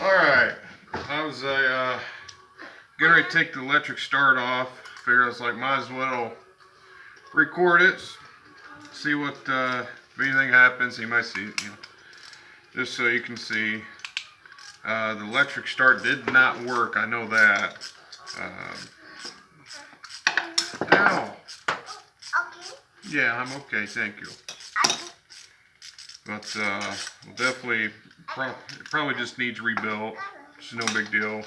Alright, I was getting ready to take the electric start off. Figured I was like, might as well record it, see what, if anything happens. You might see it, you know, just so you can see. The electric start did not work, I know that. Ow! Yeah, I'm okay, thank you. But we'll definitely, it probably just needs rebuilt. It's no big deal.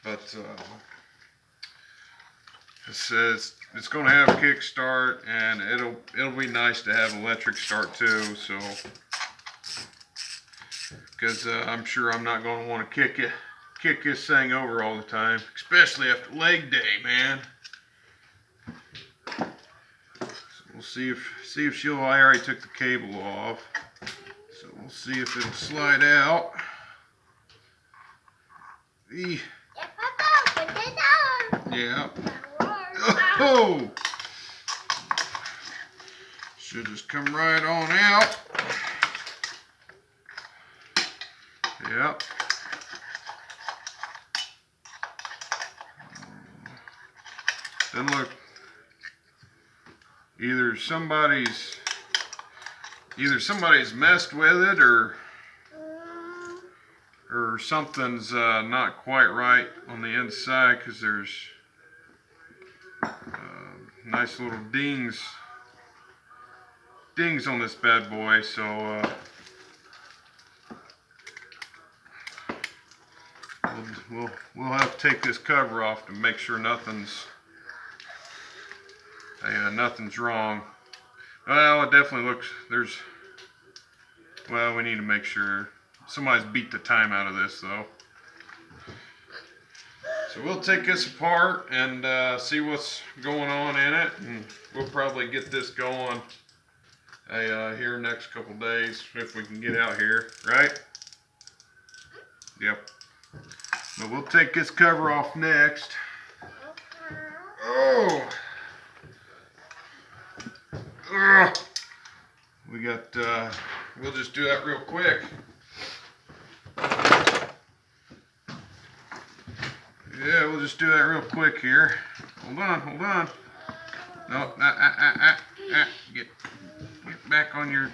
But it says it's going to have kickstart, and it'll be nice to have electric start too. So, because I'm sure I'm not going to want to kick this thing over all the time, especially after leg day, man. We'll see if she'll. I already took the cable off, so we'll see if it'll slide out. Yeah. Oh! Should just come right on out. Yep. Then look. Either somebody's messed with it, or something's not quite right on the inside, because there's nice little dings on this bad boy. So we'll have to take this cover off to make sure nothing's wrong. Well, it definitely looks, well, we need to make sure. Somebody's beat the time out of this though. So we'll take this apart and see what's going on in it, and we'll probably get this going here next couple days if we can get out here, right? Yep. But we'll take this cover off next. Oh! We got, we'll just do that real quick. Yeah, we'll just do that real quick here. Hold on. No, get back on your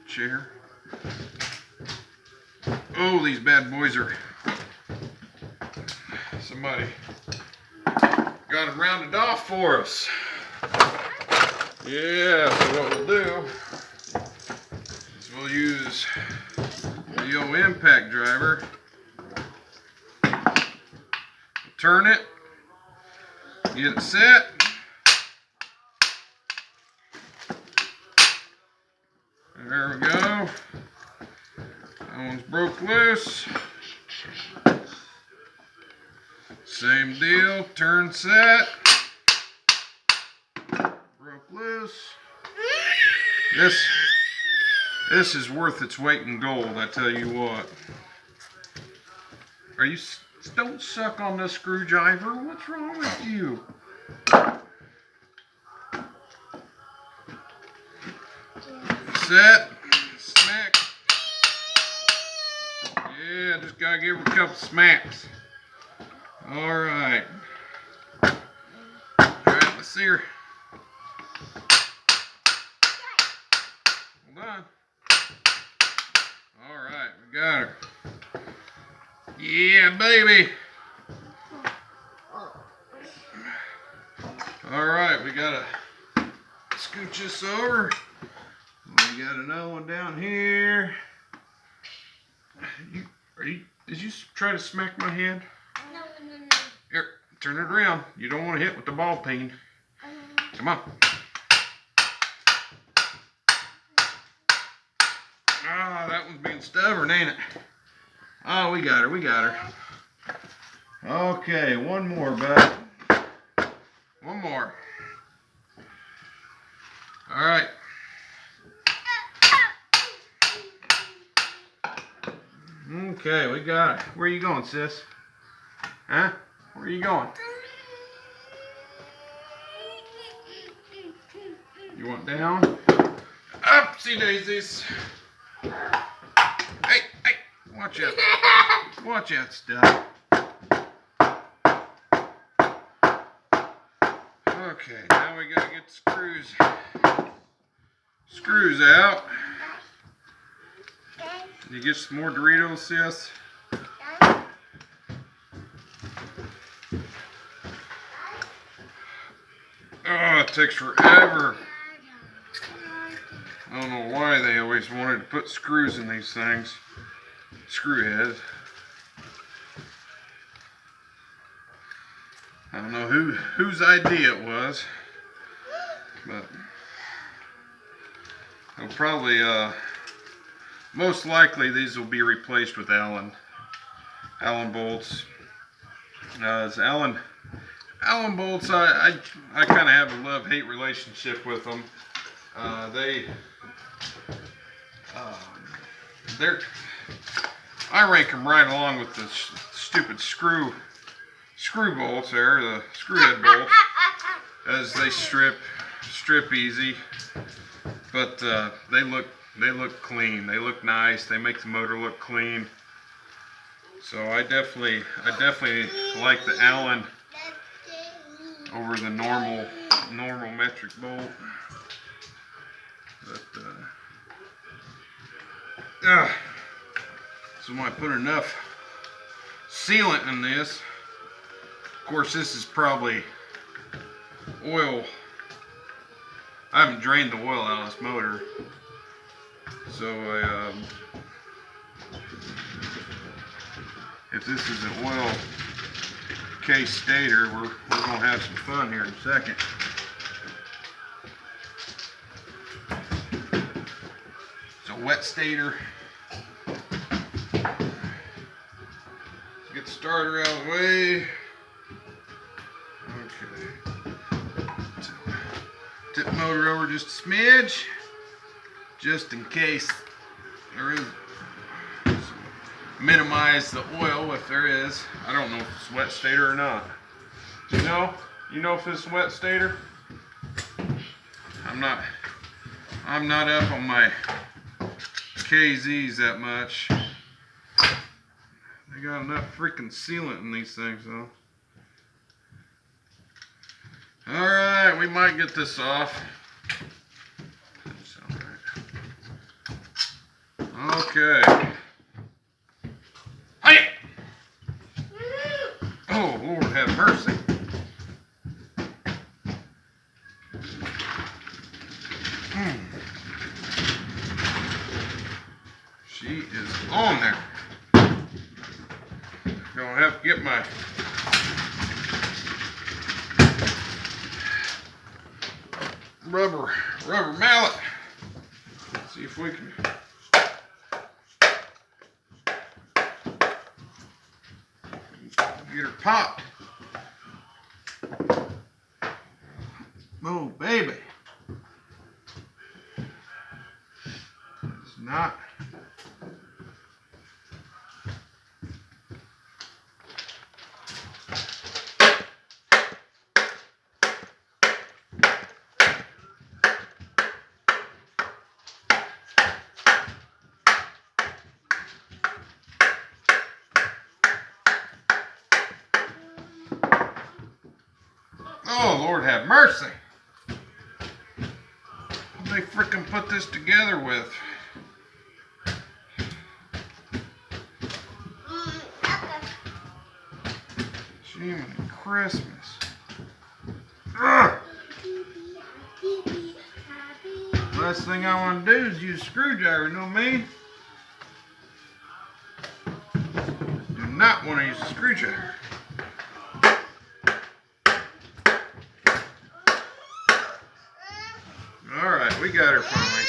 chair. Oh, these bad boys are, somebody got them rounded off for us. Yeah, so what we'll do is we'll use the old impact driver, turn it, get it set, there we go. That one's broke loose. Same deal, turn set. Loose. This is worth its weight in gold, I tell you what. Don't suck on this screwdriver. What's wrong with you? Set. Smack. Yeah, just gotta give her a couple smacks. Alright. Alright, let's see her. Hold on. Alright, we got her. Yeah, baby. Alright, we gotta scooch this over. We got another one down here. Did you try to smack my hand? No. Here, turn it around. You don't want to hit with the ball peen. Come on. Ah, that one's being stubborn, ain't it? Oh, we got her. Okay, one more, bud. One more. All right. Okay, we got it. Where you going, sis? Huh? Where are you going? You want down? Upsy daisies. Hey. Watch out. Watch out, stuff. Okay, now we gotta get the screws out. You get some more Doritos, sis? Oh, it takes forever. I don't know why they always wanted to put screws in these things. Screw heads. I don't know whose idea it was, but they'll probably, most likely these will be replaced with Allen bolts. It's Allen bolts. I kind of have a love-hate relationship with them. I rank them right along with the stupid screw bolts there, the screw head bolts, as they strip easy, but they look clean. They look nice. They make the motor look clean. So I definitely like the Allen over the normal metric bolt. But so when I put enough sealant in this, of course this is probably oil. I haven't drained the oil out of this motor, so if this is an oil case stator, we're gonna have some fun here in a second. It's a wet stator. Get the starter out of the way. Okay. Tip the motor over just a smidge, just in case there is. Minimize the oil if there is. I don't know if it's wet stator or not. You know if it's wet stator? I'm not up on my KZs that much. They got enough freaking sealant in these things though. Alright, we might get this off. Okay. Hey! Oh, Lord have mercy. She is on there. Gonna have to get my rubber mallet. See if we can get her popped. Oh, baby. It's not. Oh, Lord have mercy. What did they frickin' put this together with? Jiminy Christmas. Ugh. Last thing I want to do is use a screwdriver, you know what I mean? Do not want to use a screwdriver. Alright, we got her finally.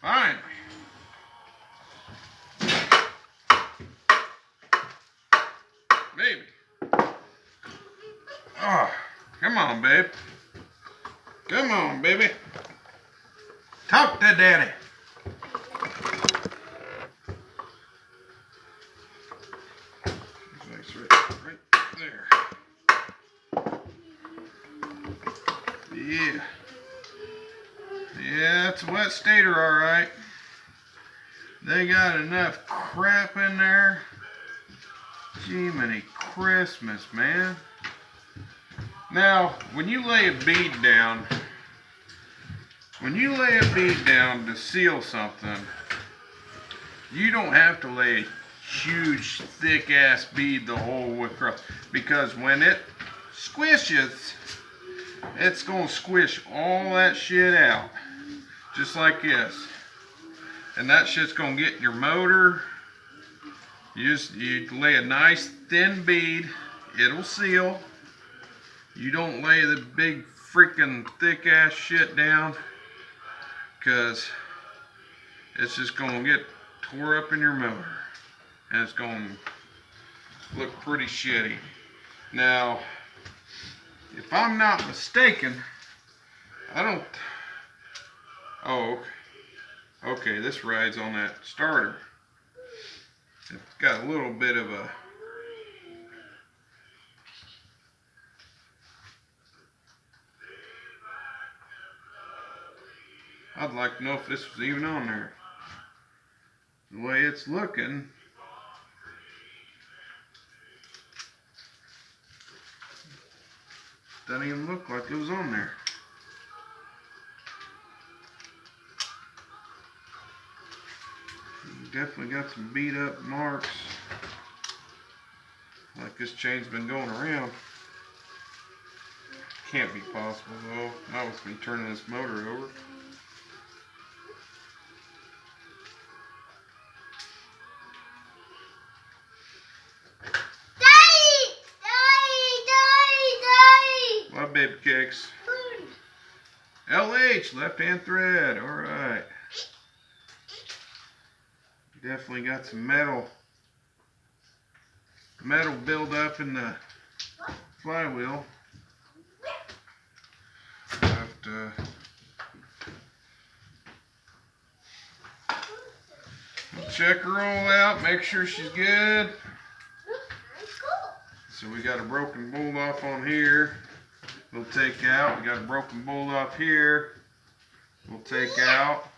Finally. Baby. Oh, come on, babe. Come on, baby. Talk to daddy. Right there. Yeah. Yeah, it's a wet stator, alright. They got enough crap in there. Jiminy Christmas, man. Now, when you lay a bead down, to seal something, you don't have to lay a huge, thick-ass bead the whole way across. Because when it squishes, it's going to squish all that shit out. Just like this. And that shit's going to get in your motor. You lay a nice, thin bead. It'll seal. You don't lay the big, freaking, thick-ass shit down. Because it's just going to get tore up in your motor. And it's going to look pretty shitty. Now, if I'm not mistaken, I don't... Oh, okay, this rides on that starter. It's got a little bit of a... I'd like to know if this was even on there. The way it's looking, doesn't even look like it was on there. Definitely got some beat up marks. Like this chain's been going around. Can't be possible though. Not with me turning this motor over. What, baby cakes? LH, left hand thread. Alright. Definitely got some metal build up in the flywheel. Have to check her all out, make sure she's good. So we got a broken bolt off on here. We'll take out. We got a broken bolt off here. We'll take out.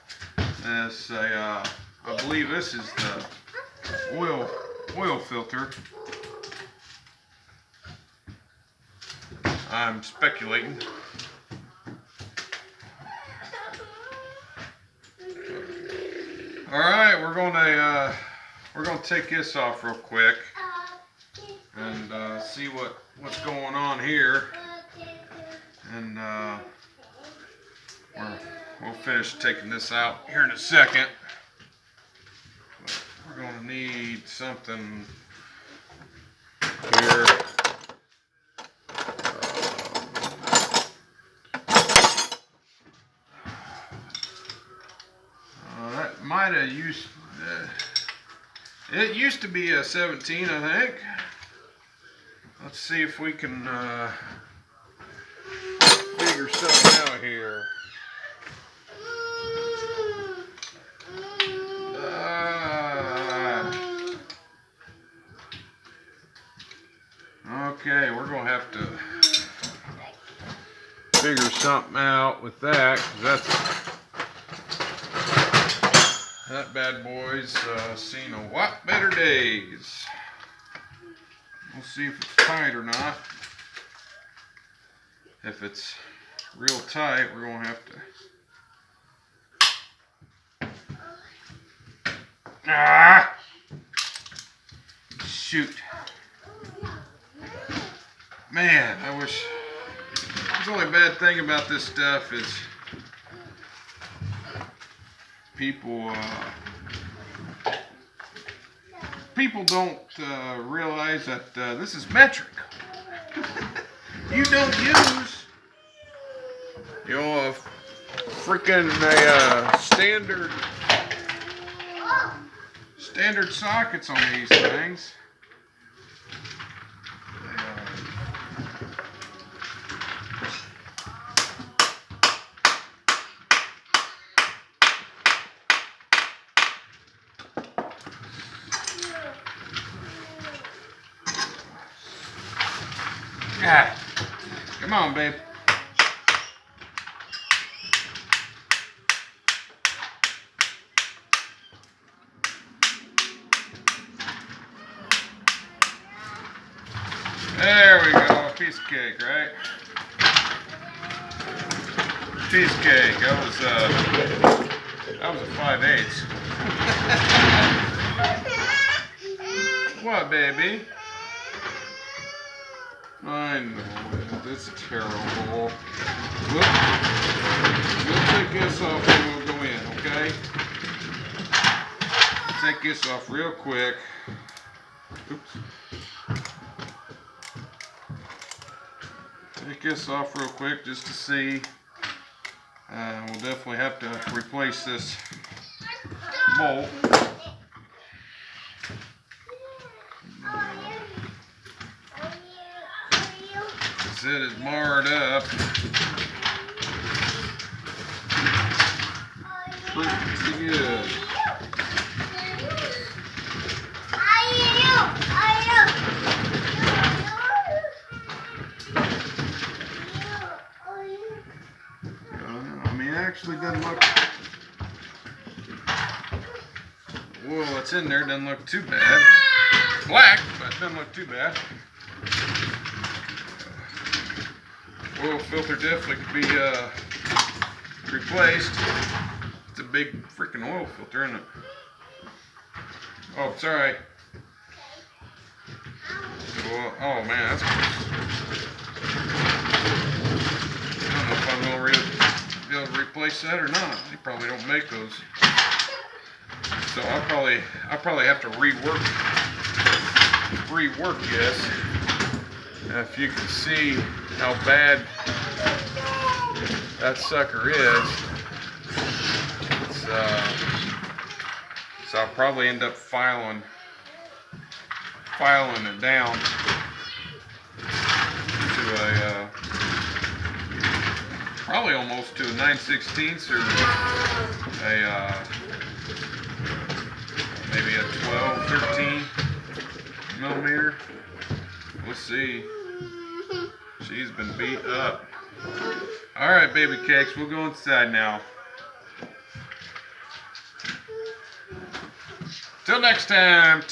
This I believe this is the oil filter. I'm speculating. All right, we're gonna take this off real quick and see what's going on here, and we'll finish taking this out here in a second. But we're gonna need something here. That might have used. It used to be a 17, I think. Let's see if we can figure something out here. Okay, we're gonna have to figure something out with that, 'cause that bad boy's seen a lot better days. We'll see if it's tight or not. If it's real tight, we're gonna have to. Shoot. Man, I wish. The only bad thing about this stuff is people don't realize that this is metric. You don't use, a freaking standard sockets on these things. Come on, babe. cheesecake, right? Cheesecake. That was a 5/8. What, baby? I know, that's terrible. We'll take this off and we'll go in, okay? Take this off real quick. Oops. Take this off real quick just to see. We'll definitely have to replace this bolt. It is marred up. Pretty good. I mean, it actually doesn't look. Well, what's in there doesn't look too bad. Black, but it doesn't look too bad. Oil filter definitely could be replaced. It's a big freaking oil filter, isn't it? Oh, sorry. Well, oh man, that's close. I don't know if I'm gonna be able to replace that or not. They probably don't make those. So I'll probably have to rework this. If you can see how bad that sucker is, so I'll probably end up filing it down to a probably almost to a 9/16 or maybe a 12, 13 millimeter. We'll see. She's been beat up. Alright, baby cakes, we'll go inside now. Till next time.